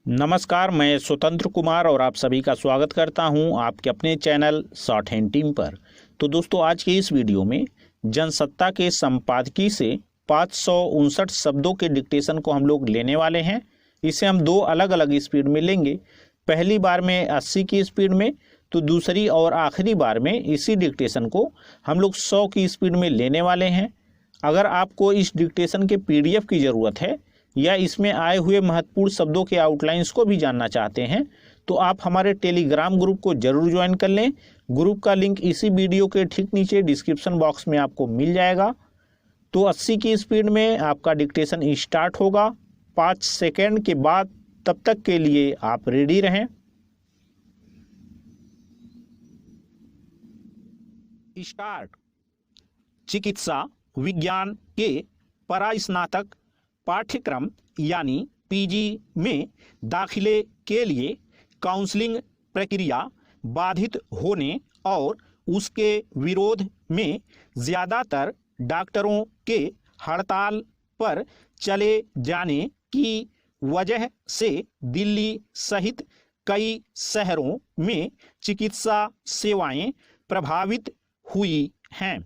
नमस्कार, मैं स्वतंत्र कुमार और आप सभी का स्वागत करता हूं आपके अपने चैनल शॉर्ट हैंड टीम पर। तो दोस्तों, आज के इस वीडियो में जनसत्ता के संपादकीय से 559 शब्दों के डिक्टेशन को हम लोग लेने वाले हैं। इसे हम दो अलग अलग स्पीड में लेंगे। पहली बार में 80 की स्पीड में, तो दूसरी और आखिरी बार में इसी डिक्टेशन को हम लोग 100 की स्पीड में लेने वाले हैं। अगर आपको इस डिक्टेशन के PDF की ज़रूरत है या इसमें आए हुए महत्वपूर्ण शब्दों के आउटलाइंस को भी जानना चाहते हैं, तो आप हमारे टेलीग्राम ग्रुप को जरूर ज्वाइन कर लें। ग्रुप का लिंक इसी वीडियो के ठीक नीचे डिस्क्रिप्शन बॉक्स में आपको मिल जाएगा। तो 80 की स्पीड में आपका डिक्टेशन स्टार्ट होगा 5 सेकेंड के बाद। तब तक के लिए आप रेडी रहें। स्टार्ट। चिकित्सा विज्ञान के परास्नातक पाठ्यक्रम यानी PG में दाखिले के लिए काउंसलिंग प्रक्रिया बाधित होने और उसके विरोध में ज़्यादातर डॉक्टरों के हड़ताल पर चले जाने की वजह से दिल्ली सहित कई शहरों में चिकित्सा सेवाएं प्रभावित हुई हैं।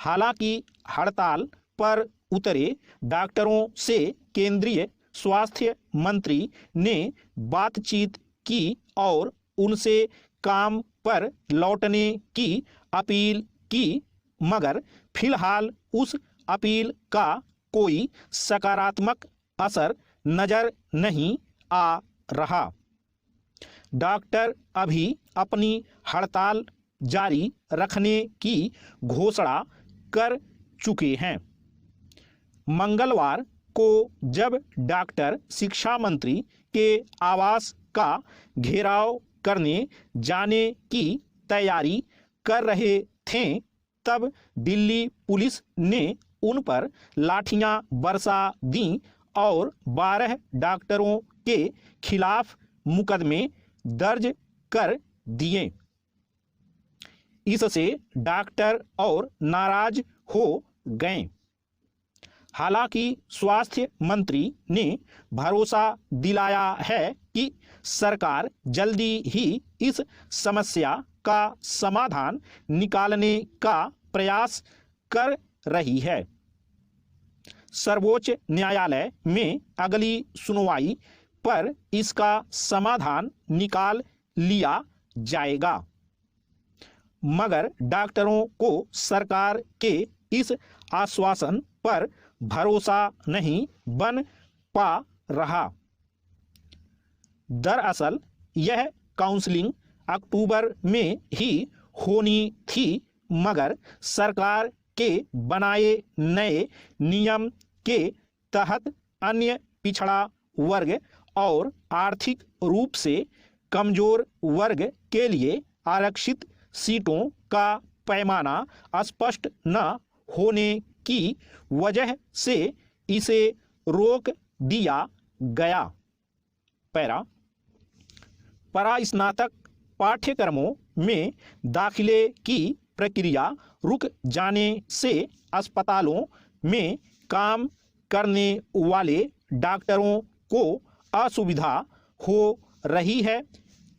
हालांकि हड़ताल पर उतरे डॉक्टरों से केंद्रीय स्वास्थ्य मंत्री ने बातचीत की और उनसे काम पर लौटने की अपील की, मगर फिलहाल उस अपील का कोई सकारात्मक असर नजर नहीं आ रहा। डॉक्टर अभी अपनी हड़ताल जारी रखने की घोषणा कर चुके हैं। मंगलवार को जब डॉक्टर शिक्षा मंत्री के आवास का घेराव करने जाने की तैयारी कर रहे थे, तब दिल्ली पुलिस ने उन पर लाठियां बरसा दी और 12 डॉक्टरों के खिलाफ मुकदमे दर्ज कर दिए। इससे डॉक्टर और नाराज हो गए। हालांकि स्वास्थ्य मंत्री ने भरोसा दिलाया है कि सरकार जल्दी ही इस समस्या का समाधान निकालने का प्रयास कर रही है। सर्वोच्च न्यायालय में अगली सुनवाई पर इसका समाधान निकाल लिया जाएगा, मगर डॉक्टरों को सरकार के इस आश्वासन पर भरोसा नहीं बन पा रहा। दरअसल यह काउंसलिंग अक्टूबर में ही होनी थी, मगर सरकार के बनाए नए नियम के तहत अन्य पिछड़ा वर्ग और आर्थिक रूप से कमजोर वर्ग के लिए आरक्षित सीटों का पैमाना स्पष्ट न होने की वजह से इसे रोक दिया गया। परास्नातक पाठ्यक्रमों में दाखिले की प्रक्रिया रुक जाने से अस्पतालों में काम करने वाले डॉक्टरों को असुविधा हो रही है,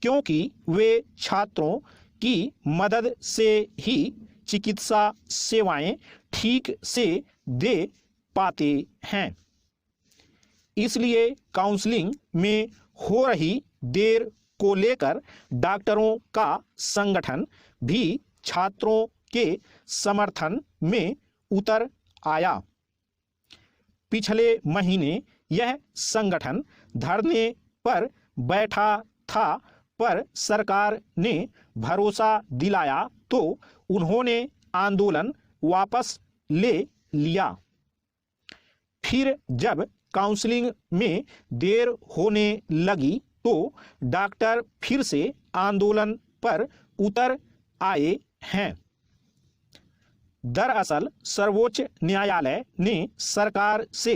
क्योंकि वे छात्रों की मदद से ही चिकित्सा सेवाएं ठीक से दे पाते हैं। इसलिए काउंसलिंग में हो रही देर को लेकर डॉक्टरों का संगठन भी छात्रों के समर्थन में उतर आया। पिछले महीने यह संगठन धरने पर बैठा था, पर सरकार ने भरोसा दिलाया तो उन्होंने आंदोलन वापस ले लिया। फिर जब काउंसलिंग में देर होने लगी तो डॉक्टर फिर से आंदोलन पर उतर आए हैं। दरअसल सर्वोच्च न्यायालय ने सरकार से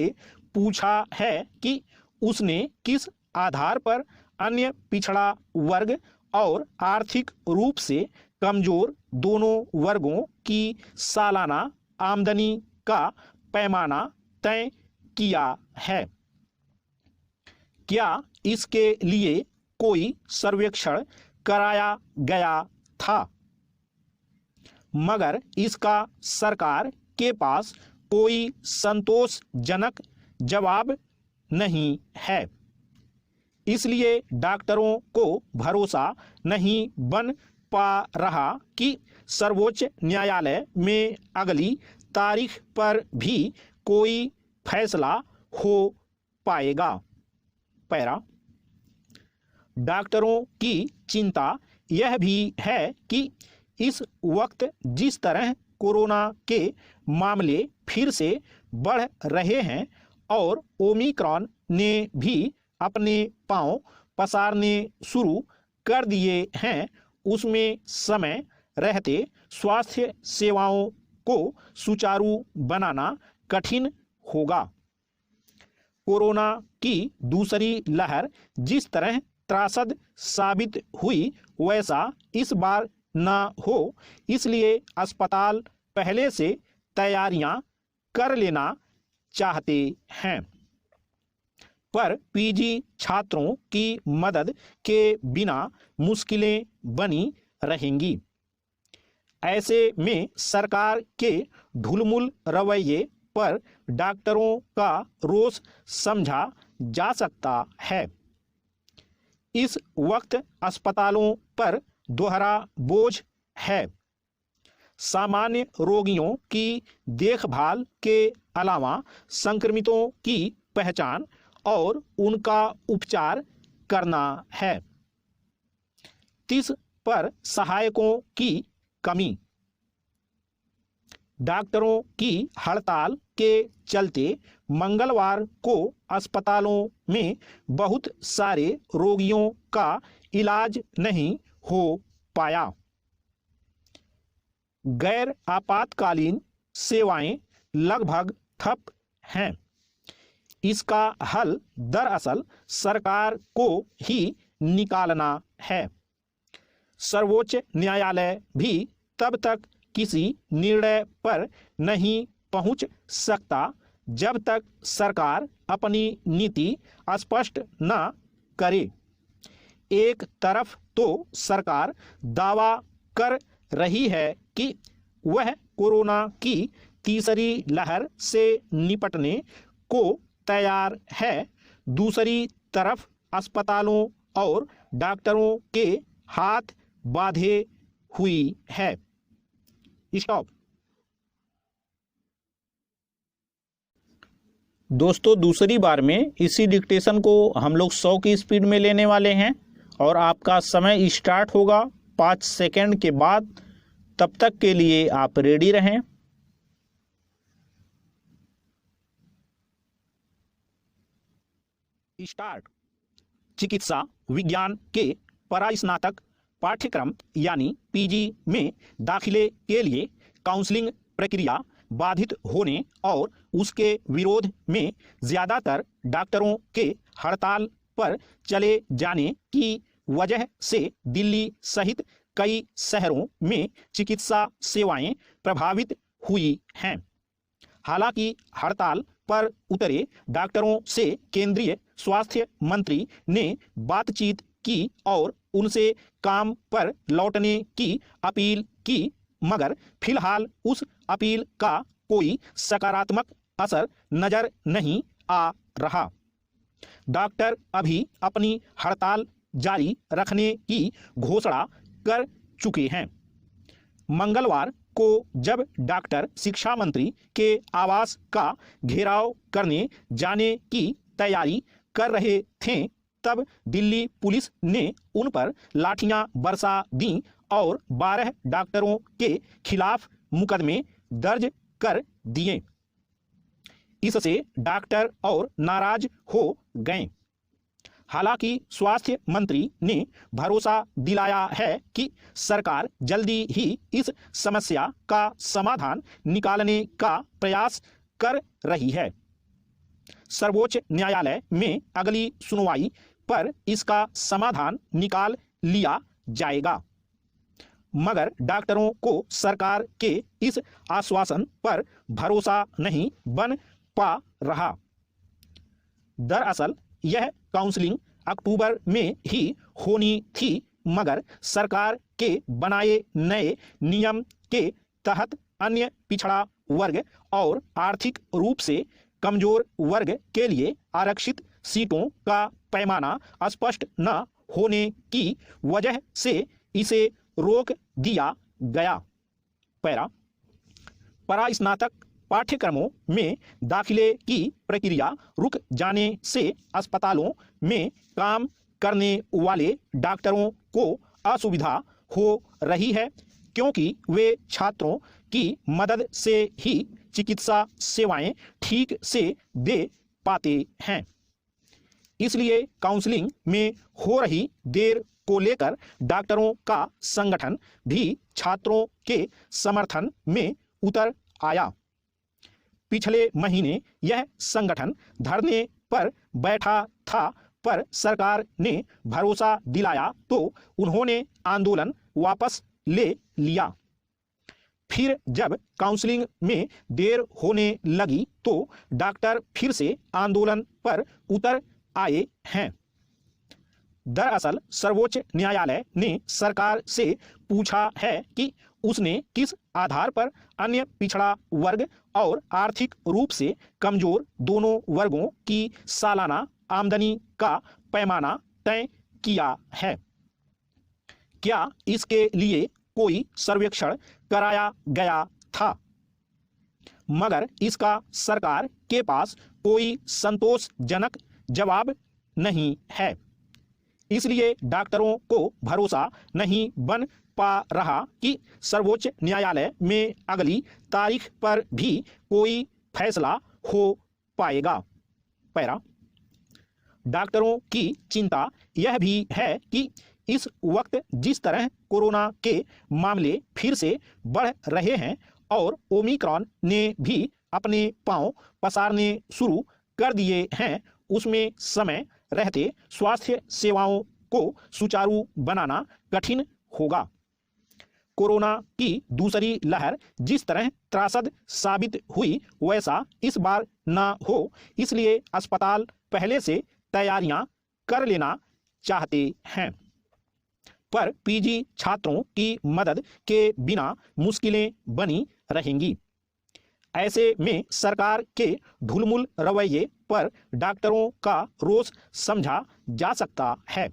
पूछा है कि उसने किस आधार पर अन्य पिछड़ा वर्ग और आर्थिक रूप से कमजोर दोनों वर्गों की सालाना आमदनी का पैमाना तय किया है। क्या इसके लिए कोई सर्वेक्षण कराया गया था? मगर इसका सरकार के पास कोई संतोषजनक जवाब नहीं है। इसलिए डॉक्टरों को भरोसा नहीं बन पा रहा कि सर्वोच्च न्यायालय में अगली तारीख पर भी कोई फैसला हो पाएगा। पैरा, डॉक्टरों की चिंता यह भी है कि इस वक्त जिस तरह कोरोना के मामले फिर से बढ़ रहे हैं और ओमिक्रॉन ने भी अपने पांव पसारने शुरू कर दिए हैं, उसमें समय रहते स्वास्थ्य सेवाओं को सुचारू बनाना कठिन होगा। कोरोना की दूसरी लहर जिस तरह त्रासद साबित हुई वैसा इस बार न हो, इसलिए अस्पताल पहले से तैयारियां कर लेना चाहते हैं। पर पीजी छात्रों की मदद के बिना मुश्किलें बनी रहेंगी। ऐसे में सरकार के ढुलमुल रवैये पर डॉक्टरों का रोष समझा जा सकता है। इस वक्त अस्पतालों पर दोहरा बोझ है। सामान्य रोगियों की देखभाल के अलावा संक्रमितों की पहचान और उनका उपचार करना है। 30 पर सहायकों की कमी। डॉक्टरों की हड़ताल के चलते मंगलवार को अस्पतालों में बहुत सारे रोगियों का इलाज नहीं हो पाया। गैर आपातकालीन सेवाएं लगभग ठप हैं। इसका हल दरअसल सरकार को ही निकालना है। सर्वोच्च न्यायालय भी तब तक किसी निर्णय पर नहीं पहुंच सकता जब तक सरकार अपनी नीति स्पष्ट न करे। एक तरफ तो सरकार दावा कर रही है कि वह कोरोना की तीसरी लहर से निपटने को तैयार है, दूसरी तरफ अस्पतालों और डॉक्टरों के हाथ बांधे हुई है। स्टॉप। दोस्तों, दूसरी बार में इसी डिक्टेशन को हम लोग 100 की स्पीड में लेने वाले हैं और आपका समय स्टार्ट होगा 5 सेकंड के बाद। तब तक के लिए आप रेडी रहें। स्टार्ट। चिकित्सा विज्ञान के परास्नातक पाठ्यक्रम यानी पीजी में दाखिले के लिए काउंसलिंग प्रक्रिया बाधित होने और उसके विरोध में ज़्यादातर डॉक्टरों के हड़ताल पर चले जाने की वजह से दिल्ली सहित कई शहरों में चिकित्सा सेवाएं प्रभावित हुई हैं। हालांकि हड़ताल पर उतरे डॉक्टरों से केंद्रीय स्वास्थ्य मंत्री ने बातचीत की और उनसे काम पर लौटने की अपील की, मगर फिलहाल उस अपील का कोई सकारात्मक असर नजर नहीं आ रहा। डॉक्टर अभी अपनी हड़ताल जारी रखने की घोषणा कर चुके हैं। मंगलवार को जब डॉक्टर शिक्षा मंत्री के आवास का घेराव करने जाने की तैयारी कर रहे थे, तब दिल्ली पुलिस ने उन पर लाठियां बरसा दी और 12 डॉक्टरों के खिलाफ मुकदमे दर्ज कर दिए। इससे डॉक्टर और नाराज हो गए। हालांकि स्वास्थ्य मंत्री ने भरोसा दिलाया है कि सरकार जल्दी ही इस समस्या का समाधान निकालने का प्रयास कर रही है। सर्वोच्च न्यायालय में अगली सुनवाई पर इसका समाधान निकाल लिया जाएगा, मगर डॉक्टरों को सरकार के इस आश्वासन पर भरोसा नहीं बन पा रहा। दरअसल यह काउंसलिंग अक्टूबर में ही होनी थी, मगर सरकार के बनाए नए नियम के तहत अन्य पिछड़ा वर्ग और आर्थिक रूप से कमजोर वर्ग के लिए आरक्षित सीटों का पैमाना स्पष्ट न होने की वजह से इसे रोक दिया गया। परास्नातक पाठ्यक्रमों में दाखिले की प्रक्रिया रुक जाने से अस्पतालों में काम करने वाले डॉक्टरों को असुविधा हो रही है, क्योंकि वे छात्रों की मदद से ही चिकित्सा सेवाएं ठीक से दे पाते हैं। इसलिए काउंसलिंग में हो रही देर को लेकर डॉक्टरों का संगठन भी छात्रों के समर्थन में उतर आया। पिछले महीने यह संगठन धरने पर बैठा था, पर सरकार ने भरोसा दिलाया तो उन्होंने आंदोलन वापस ले लिया। फिर जब काउंसलिंग में देर होने लगी तो डॉक्टर फिर से आंदोलन पर उतर आए हैं। दरअसल सर्वोच्च न्यायालय ने सरकार से पूछा है कि उसने किस आधार पर अन्य पिछड़ा वर्ग और आर्थिक रूप से कमजोर दोनों वर्गों की सालाना आमदनी का पैमाना तय किया है। क्या इसके लिए कोई सर्वेक्षण कराया गया था? मगर इसका सरकार के पास कोई संतोषजनक जवाब नहीं है। इसलिए डॉक्टरों को भरोसा नहीं बन पा रहा कि सर्वोच्च न्यायालय में अगली तारीख पर भी कोई फैसला हो पाएगा। डॉक्टरों की चिंता यह भी है कि इस वक्त जिस तरह कोरोना के मामले फिर से बढ़ रहे हैं और ओमिक्रॉन ने भी अपने पांव पसारने शुरू कर दिए हैं, उसमें समय रहते स्वास्थ्य सेवाओं को सुचारू बनाना कठिन होगा। कोरोना की दूसरी लहर जिस तरह त्रासद साबित हुई वैसा इस बार ना हो, इसलिए अस्पताल पहले से तैयारियां कर लेना चाहते हैं। पर पीजी छात्रों की मदद के बिना मुश्किलें बनी रहेंगी। ऐसे में सरकार के ढुलमुल रवैये पर डॉक्टरों का रोष समझा जा सकता है।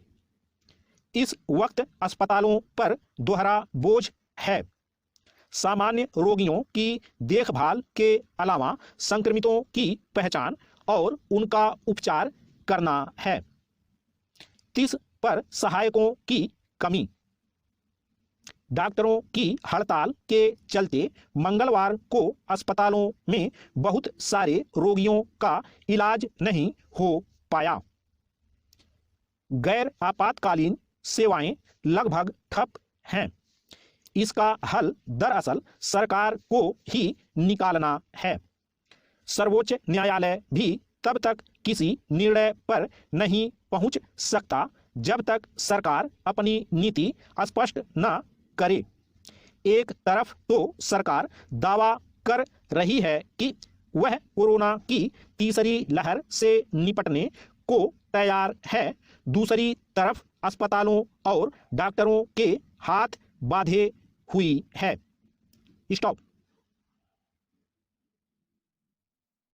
इस वक्त अस्पतालों पर दोहरा बोझ है। सामान्य रोगियों की देखभाल के अलावा संक्रमितों की पहचान और उनका उपचार करना है। 30 पर सहायकों की कमी। डॉक्टरों की हड़ताल के चलते मंगलवार को अस्पतालों में बहुत सारे रोगियों का इलाज नहीं हो पाया। गैर आपातकालीन सेवाएं लगभग ठप हैं। इसका हल दरअसल सरकार को ही निकालना है। सर्वोच्च न्यायालय भी तब तक किसी निर्णय पर नहीं पहुंच सकता जब तक सरकार अपनी नीति स्पष्ट न करे। एक तरफ तो सरकार दावा कर रही है कि वह कोरोना की तीसरी लहर से निपटने को तैयार है, दूसरी तरफ अस्पतालों और डॉक्टरों के हाथ बांधे हुई है। स्टॉप।